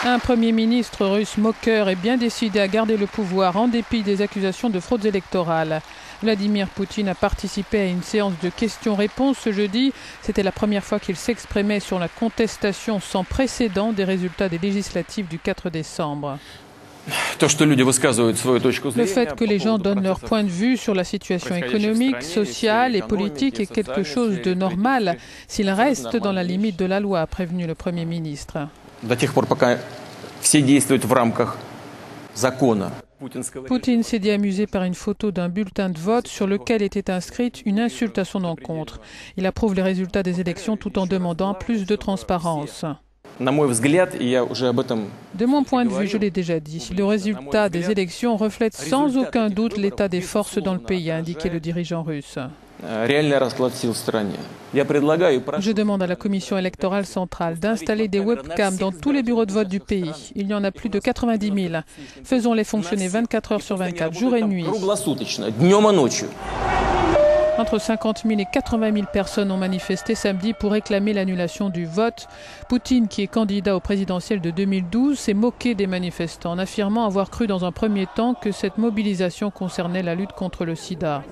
Un Premier ministre russe moqueur est bien décidé à garder le pouvoir en dépit des accusations de fraude électorale. Vladimir Poutine a participé à une séance de questions-réponses ce jeudi. C'était la première fois qu'il s'exprimait sur la contestation sans précédent des résultats des législatives du 4 décembre. Le fait que les gens donnent leur point de vue sur la situation économique, sociale et politique est quelque chose de normal s'il reste dans la limite de la loi, a prévenu le Premier ministre. Poutine s'est dit amusé par une photo d'un bulletin de vote sur lequel était inscrite une insulte à son encontre. Il approuve les résultats des élections tout en demandant plus de transparence. De mon point de vue, je l'ai déjà dit, le résultat des élections reflète sans aucun doute l'état des forces dans le pays, a indiqué le dirigeant russe. Je demande à la Commission électorale centrale d'installer des webcams dans tous les bureaux de vote du pays. Il y en a plus de 90 000. Faisons-les fonctionner 24 heures sur 24, jour et nuit. Entre 50 000 et 80 000 personnes ont manifesté samedi pour réclamer l'annulation du vote. Poutine, qui est candidat au présidentiel de 2012, s'est moqué des manifestants en affirmant avoir cru dans un premier temps que cette mobilisation concernait la lutte contre le sida.